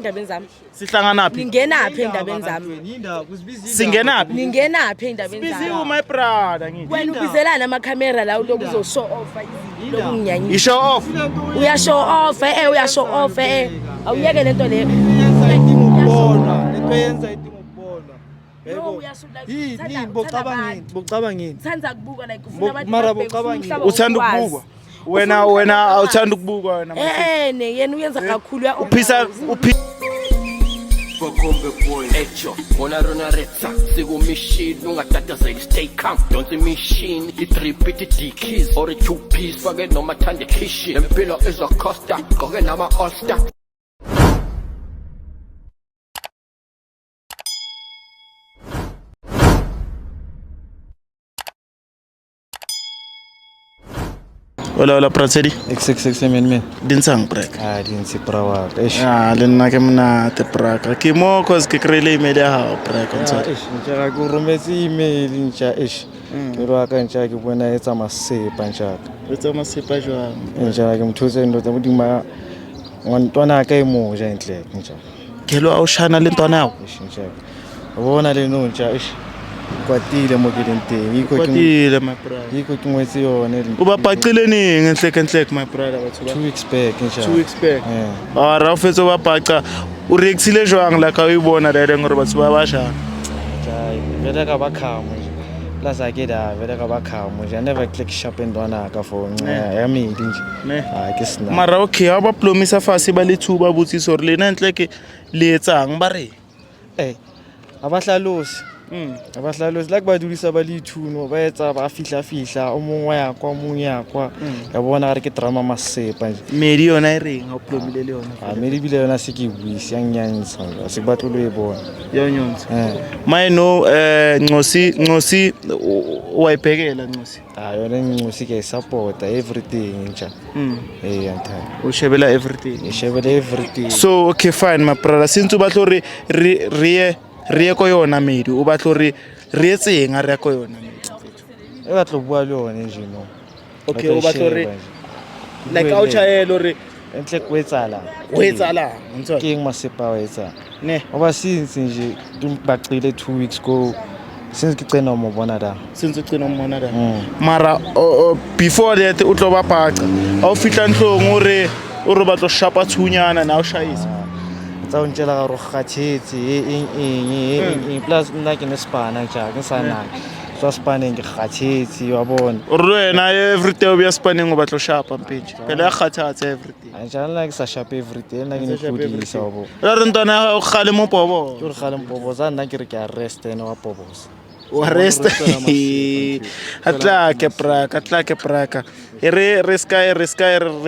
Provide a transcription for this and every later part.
Indabeni zami. Sihlanganaphi? Ningenaphi endabeni zami? Singenaphi? Ningenaphi endabeni zami? Biziwe my brother ngithi. Wena ubizelana amakhamera la ulokuzo show off lokunginyanyisa. I-show off. Uya show off uya show off awuyeke lento le. Idingukubona, lento yenza idingukubona. Yebo. Yini bocabangini? Sithandza kubuka like ufuna abantu Mara bocabangini. Uthanda ukubukwa. Wena awuthanda ukubukwa wena. Yena uyenza kakhulu ya Uphisa Bakombe boy echo Mona rona retsa Sigu machine Ungatata say stay calm Don't the machine It repeat it keys Or a two-piece Fage no matande kishi Empilo is a costa Koge nama all-star Hola Pratsedi. XXX men. Dinsang break. Din si prawa. Le nna ke mna te braka. Ke mo cause ke krele email ya hao break on tsaka. Ntšha go rometse email ntšha ke ro ka ntšha ke bona etsa masepa ntšha. Etsa masepa jwang. Ntšha ke mthotse ndo tsa modima ngwantwana ka imo ja ntle ntšha. Ke lo a o shana le ntwana yao. Ntšha. Bona le no ntšha kwatile mo ke dinteng kwatile my brother iko ke ngwetse yone o ba paqile neng enhleke my brother batho ba 2 weeks back ntšha 2 weeks back ra o fetso ba paqa o reaxile jwang la ka o ibona le gore batho ba ba shana vele ka ba khamo la sa ke da vele ka ba khamo ja never click sharp ndwana ka phone ya midi nje ke sna mara okay ha ba plomisa fase ba le thuba botsiso re lena enhleke le etsang ba re abahlalosi abahlalosi like ba dulisa ba le ithuno ba etsa ba fihla o mongwe ya kwa mongwe ya kwa ya bona re ke drama masepa nje medi yona e reng ha o plomile le yona medi bile yona se ke buisi yang nyantsha se batlo le bona ya nyontsha no Ncosi wa ibhekela Ncosi yona Ncosi ke support everything nja yantha o shebela everything so okay fine my brother since ba tlo re ko yona medi o batlo re etseng a re ko yona medi ba tlo bua le yona nje no okay o batlo re like a o chaelo re enhle kwetsala ntso ke eng masepa wa etsa ne oba since nje baqile 2 weeks go since ke cena mo bona da mara before that o tlo ba paqa a o fitla ntlong o re batlo shapa tshunyana na o shaisa tsa o ntšela ga ro kgathetse eng plus nna ke ne spana tja ke sana so spaneng ke kgathetse wa bona o re wena everyday o bya spaneng o batlo shapa mpetje pele ya kgathatsa everyday a ntšha nna ke sa shapa everyday nna ke ne kudisa wa bo re ntwana o gale mo pobo ke re gale mo pobo za nna ke re ke arrest ene wa pobos o arrest atla ke praka re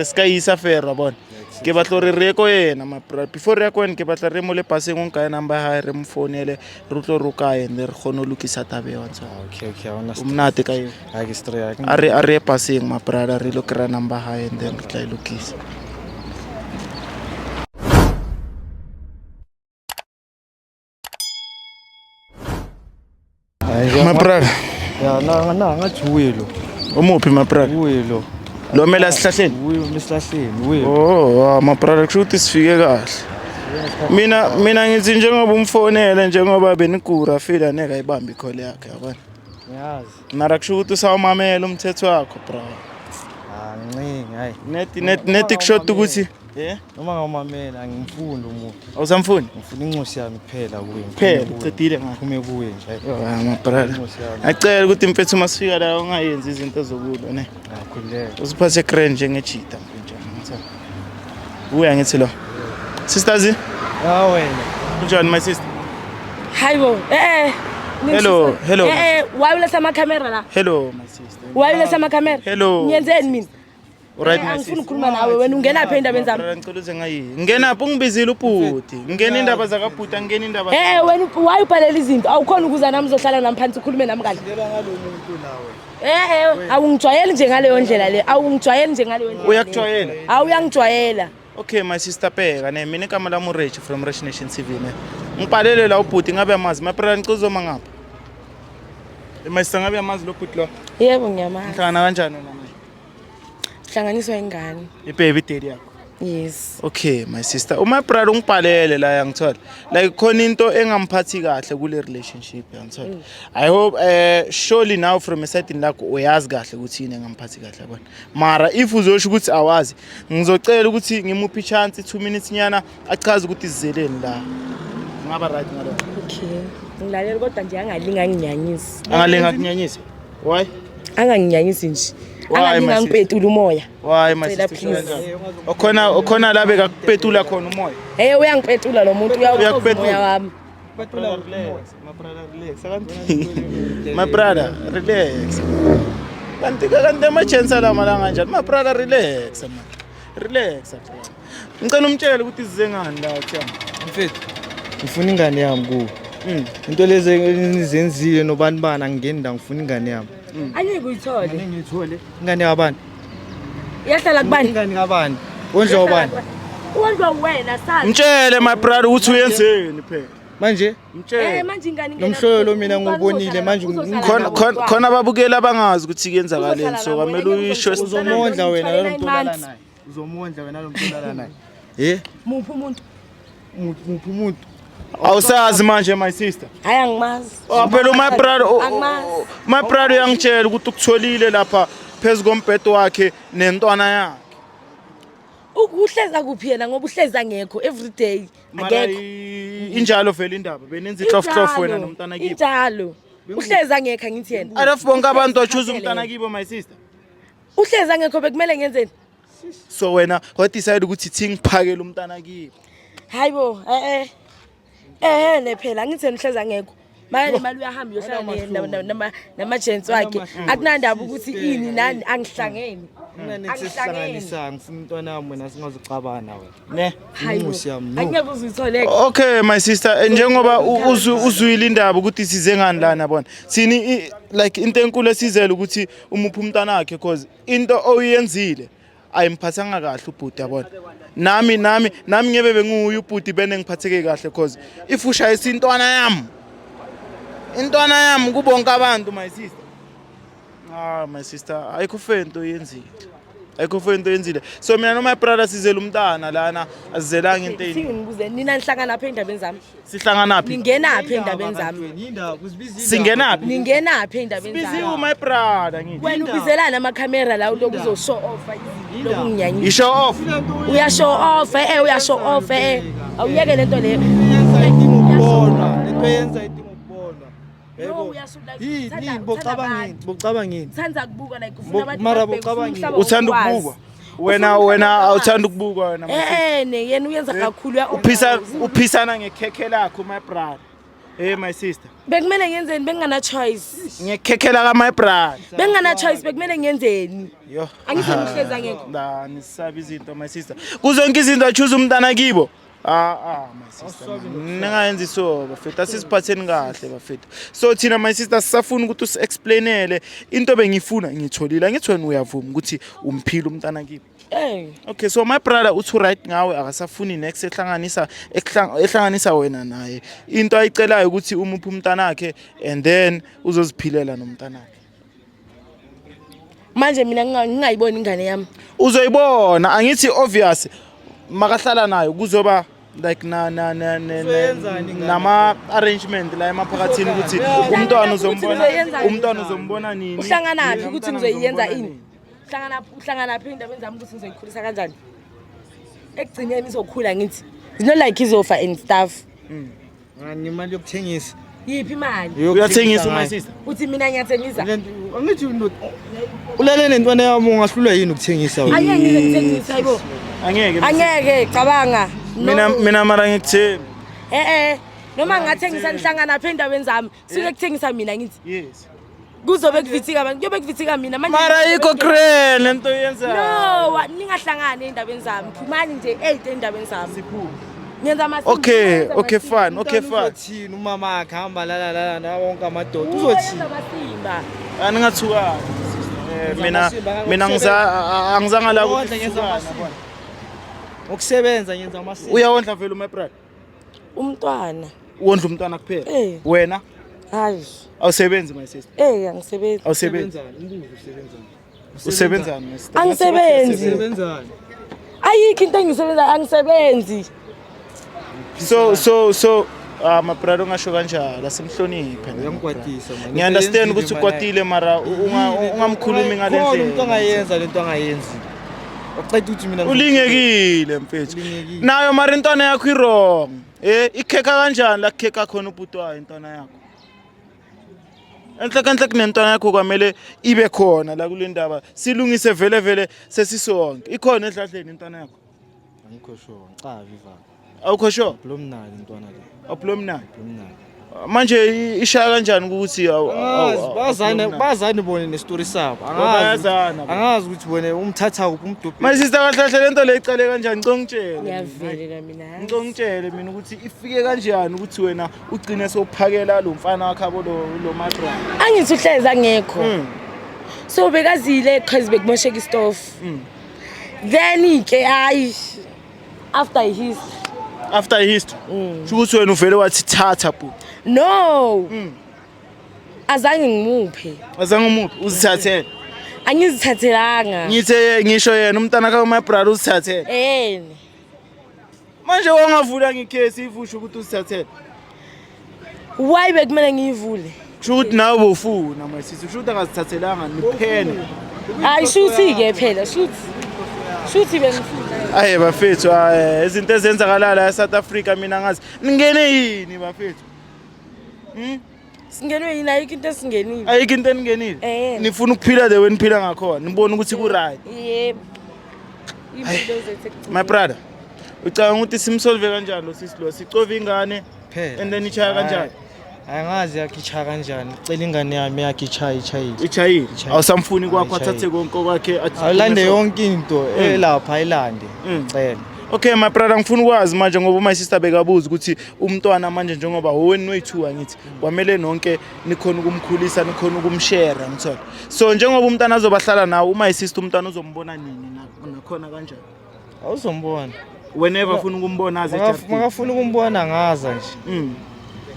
ska isa fer wa bona ke batlo re ko yena ma before re ko ene ke batla re mo le passing o nka number ha re mo founele re tlo roka ene re khono lokisa tabe wa ntse okay honest umnate ka yo ha ke straight are passing ma brother re lo kra number ha and then re tla lokisa my brother ya na ngajuwelo umuphi my brother uwelo lo mela sihlahleni my brother kushuthi sifike kahle mina ngithi njengoba umfonele njengoba benikura fila neka ibamba call yakhe yabona ngiyazi mara kushuthi usawumamela umthetho wakho bro ncingi hayi net kushot ukuthi noma ngawumamela angimfundi umuntu awusamfuni ngifuna incosi yami kuphela kuwe kuphela ucedile ngaphume kuwe nje my brother acela ukuthi mfethu masifika la ungayenzi izinto ezokulwa ne akhuleka usiphathe grand njengejita mfethu uya ngithi lo sisters wena unjani my sister hayibo hello wayulesa amakhamera la hello my sister wayulesa amakhamera hello ngiyenzeni mina alright angifuni ukukhuluma nawe wena ungena phe indabeni zami ngicela uze ngayini ngena pho ngibizile ubhuti ngena indaba zakabhuti angena indaba wena wayubhalela izinto awukhona ukuza nami uzohlala nami phansi ukhulume nami kahle ngalomuntu nawe awungijwayeli nje ngaleyo ndlela le awungijwayeli nje ngaleyo ndlela uyakujwayela awuyangijwayela okay my sister Peka ne mina igama lami uRich from Rich Nation TV ne ngibhalele la ubhuti ngabe amazi my brother ngicuzoma ngapha my sister ngabe amazi lo bhuti lo yebo ngiyamazi ngihlangana kanjani wena hlanganiswa ingane ibaby daddy yakho Yes. Okay my sister, my brother ungibhalele la yangithola like khona into engamphathi kahle kule relationship yangithola. I hope surely now from a certain lakho uyazi kahle ukuthi yini engamphathi kahle yabona. Mara if uzosho ukuthi awazi ngizocela ukuthi ngimuphi chance 2 minutes nyana achaze ukuthi sizeleni la. Ngaba right ngalokho. Okay. Ngilalela kodwa nje angalinga nginyanyisi. Angalenga kunyanyisa. Why? Anganginyanyisi nje. Angalinga ngipetula umoya. Why my sister? Okhona la bekakupetula khona umoya. Uyangipetula lo muntu uyawuqoza umoya wami. My brother, relax. Kanti ama-chance la malanga kanjani? My brother, relax man. Relax. Ngicela umtshele ukuthi size ngani la Themba. Mfethu, ngifuna ingane yami kuwe. Into lezi enizenzile nobani bana ngingeni la ngifuna ingane yami. Angeke uyithole. Ngithole. Ingane yabani? Iyahlala kubani? Ingane yabani? Wondla wabani? Wondla wena sazi. Mtshele my brother ukuthi uyenzeni phela. Manje? Mtshele. Manje ingane ngena. Nomhlobo mina ngubonile manje khona ababukela abangazi ukuthi kuyenzakaleni so kamele uyisho uzomondla wena lo muntu olala naye. Uzomondla wena lo muntu olala naye. Muphi umuntu? Muphi umuntu? Awusazi manje my sister. Hayi angimazi. Phela my brother uyangitshela ukuthi ukutholile lapha phezulu kombhedo wakhe nentwana yakhe. Uhleza kuphi yena ngoba uhleza ngekho every day. Akekho. Injalo vele indaba benenza ihlof wena nomntana kibo. Injalo. Uhleza ngekho ngithi yena. Alafu bonke abantu bachuza umntana kibo my sister. Uhleza ngekho bekumele ngenzeni? So wena what decide ukuthi ngiphakele umntana kibo. Hayibo ne phela ngithi nihleza ngekho. Manje imali uyahamba uyohlala nama-agents wakhe. Akunandaba ukuthi ini nani angihlangeni. Angihlanganisa ngifuna umntwana wami wena singazucabana wena. Ne? Hayibo. Angeke uzuyithole. Okay my sister njengoba uzwile indaba ukuthi size ngani lana bona. Sini like into enkulu esizela ukuthi umuphi umntana wakhe because into oyenzile ayimphathanga kahle ubhuti yabona. Nami ngebe benguye ubhuti bene ngiphatheke kahle because if ushayisa intwana yami kubonke abantu my sister. My sister ayikho fento yenzile. So mina no my brother sizela umntana lana azizelanga into yini. Singibuze nina nihlangana apha endabeni zami. Sihlangana phi? Ningena apha endabeni zami. Singena phi? Ningena apha endabeni zami. Busy my brother ngithi. Wena ubizelana ama-camera la lokuzo show off lokunginyanyisa. I show off. Uya show off uya show off awuyeke lento leyo. Lento yenza idinga ukubonwa. Yebo. Yini bocabangeni? Sithandza kubuka like ufuna abantu mara bocabangeni. Uthanda ukubukwa. Wena awuthanda ukubukwa wena. Yena uyenza kakhulu uphisana ngekhekhe lakho my brother. Hey my sister. Bekumele ngenzeni bengana choice. Ngekhekhela ka my brother. Bengana choice bekumele ngenzeni. Yo. Angithi ngihleza ngekho. La nisabi izinto my sister. Kuzonke izinto achoose umntana kibo. My sister. Ningayenzi so bafethu asisiphatheni kahle bafethu. So thina my sister sisafuna ukuthi usi-explainele into bengifuna ngitholile. Angithi wena uyavuma ukuthi umphile umntana kibo. Okay so my brother uthi right ngawe akasafuni next ehlanganisa wena naye. Into ayicelayo ukuthi umuphi umntana wakhe and then uzoziphilela nomntana wakhe. Manje mina ngingayibona ingane yami. Uzoyibona angithi obvious makahlala nayo kuzoba like nama arrangement la emaphakathini ukuthi umntwana uzombona nini. Uhlangana phi ukuthi ngizoyenza ini? Uhlangana phi indaba enzami ukuthi ngizoyikhulisa kanjani? Ekugcineni izokhula ngithi. It's not like izofa and stuff. Ngani imali yokuthengisa? Yiphi imali? Uyathengisa my sister. Uthi mina ngiyathengisa. Angithi ulale nentwana yami ungahlulwa yini ukuthengisa wena? Angeke ngithengisa yibo. Angeke cabanga. Mina mara ngikuthemba. Noma ngathengisa nihlangana phi endaweni zami. Suke kuthengisa mina ngithi. Yes. Kuzobe kuvithika abantu. Kuyobe kuvithika mina manje. Mara yikho crane lento yenza. No, ningahlangani endabeni zami. Phumani nje 8 endabeni zami. Siphuma. Ngenza ama Okay fine. Uzothini umama akhe hamba la na wonke amadoda uzothini? Aningathuka. Mina angizanga la ukusebenza ngenza amasiko. Uyawondla vele my brother. Umntwana. Wondla umntwana kuphela. Wena? Hayi. Awusebenzi my sister. Angisebenzi. Awusebenzi. Usebenzani my sister? Angisebenzi. Usebenzani? ayikho into engisebenza angisebenzi. So my brother ungasho kanjalo asimhloniphe. Uyangikwatisa man. Ngiunderstand ukuthi ukwatile mara ungamkhulumi ngale Umuntu ndlela. ongayenza lento angayenzi. Uqeda ukuthi mina Ulingekile mfethu. Nayo mara intwana yakho irong. Ikheka kanjani la kheka khona ubutwayo intwana yakho. Enhle kunentwana yakho kwamele ibe khona la kule ndaba. Silungise vele sesisonke. Ikhona edladleni intwana yakho. Angikho sure, ngicavi va. Awukho sure? Lomnali intwana le. Aplomnani. Lomnali. Manje ishaya kanjani ukuthi bazane bone nestory sabo. Angazi ukuthi bone umthatha kuphi umdobhi. My sister kahle lento le icale kanjani ngicongitshele. Ngiyavela mina. Ngicongitshele mina ukuthi ifike kanjani ukuthi wena ugcine sokuphakela lo mfana wakho abo lo madra. Angithi uhlezi angekho. So bekazile cause bekumosheka istove. Then ke hayi after history. Ukuthi wena uvele wathi thatha bu. No. Azange ngimuphe. Azange umuphi uzithathele. Angizithathelanga. Ngithe ngisho yena umntana ka my brother uzithathele. Manje wangavula ngicase ivusho ukuthi uzithathele. Why bekumele ngiyivule? Shoot nawe bofuna my sister. Shoot angazithathelanga niphene. Hayi shuthi ke phela shuthi bengifuna. Aye bafethu izinto ezenzakala la eSouth Africa mina ngazi. Ningene yini bafethu? Singenwe yini ayikho into esingenile. Ayikho into eningenile. Nifuna ukuphila the way niphila ngakhona. Nibona ukuthi ku right. Yebo. Impilo zethu. My brother. Ucabanga ukuthi simsolve kanjani lo sisi lo? Sicove ingane and then ichaya kanjani? Angazi yakichaya kanjani. Cela ingane yami yakichaya ichayile. Awusamfuni kwakho athathe konke kwakhe athi. Awulande yonke into elapha ayilande. Cela. Okay my brother ngifuna ukwazi manje ngoba my sister bekabuza ukuthi umntwana manje njengoba wena noyi2 angithi kwamele nonke nikhona ukumkhulisa nikhona ukumshare ngithola. So njengoba umntwana azobahlala nawe uma isister umntwana uzombona nini nakhona kanjani? Awuzombona. Whenever ufuna ukumbona aze eJarti. Makafuna ukumbona ngaza nje.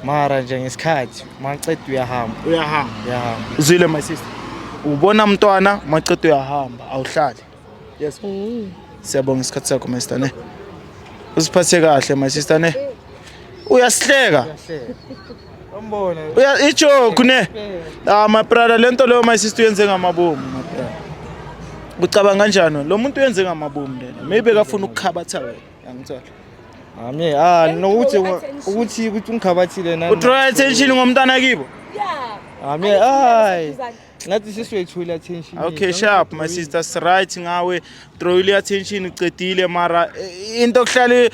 Mara nje ngesikhathi maqeda uyahamba. Uzwile my sister. Ubona umntwana maqeda uyahamba awuhlali. Yes. Siyabonga isikhathi sakho my sister ne. Usiphathe kahle my sister ne. Uyasihleka. Umbona. Ijoke ne. My brother lento leyo my sister uyenze ngamabomu my brother. Ucabanga kanjani lo muntu uyenze ngamabomu lena? Maybe akafuna ukukhabatha wena. Yangithola. Ukuthi ungikhabathile nani. Udraw attention ngomntana kibo? Yeah. Ngathi siswethula attention. Okay sharp my sister right ngawe draw ile attention icedile mara into okuhlale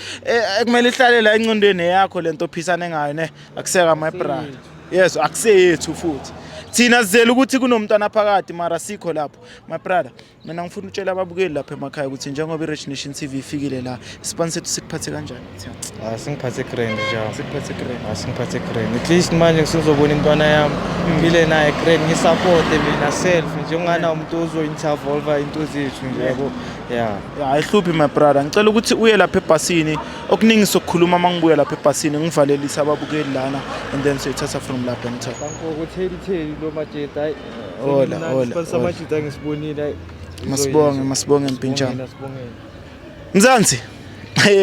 ekumele ihlale la encondweni yakho lento ophisane ngayo ne akuseka my brother. Yes akuseyethu futhi. Thina sizela ukuthi kunomntwana phakathi mara sikho lapho my brother mina ngifuna utshela ababukeli lapha emakhaya ukuthi njengoba iRich Nation TV ifikile la sponsor sikuphathe kanjani singiphathe grand njalo singiphathe grand at least manje sizobona intwana yami phile naye grand ngisupport mina self njengana umuntu ozoinvolve into zethu nje yabo ayihluphi my brother ngicela ukuthi uye lapha ebhasini okuningi sokukhuluma mangibuya lapha ebhasini ngivalelisa ababukeli lana and then siyithatha from lapha ngithatha ngokutheli lo majeta hola samajeta ngisibonile masibonge mpinjana Mzansi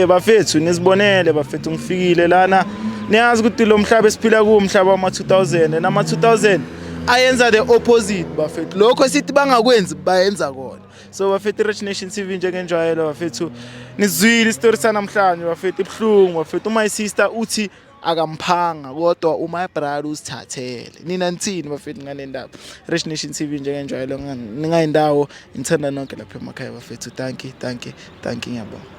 bafethu nisibonele bafethu ngifikile lana niyazi ukuthi lo mhlaba esiphila kuwo umhlaba wama 2000 nama 2000 ayenza the opposite bafethu lokho sithi bangakwenzi bayenza kona so bafethu iRich Nation TV njengenjwayelo bafethu nizwile istory sanamhlanje bafethu ibhlungu bafethu my sister uthi akamphanga kodwa uma brother usithathele nina ntsini bafethu ngale ndaba Rich Nation TV njengenjwayelo ningayindawo ngithanda nonke lapha emakhaya bafethu thank you ngiyabonga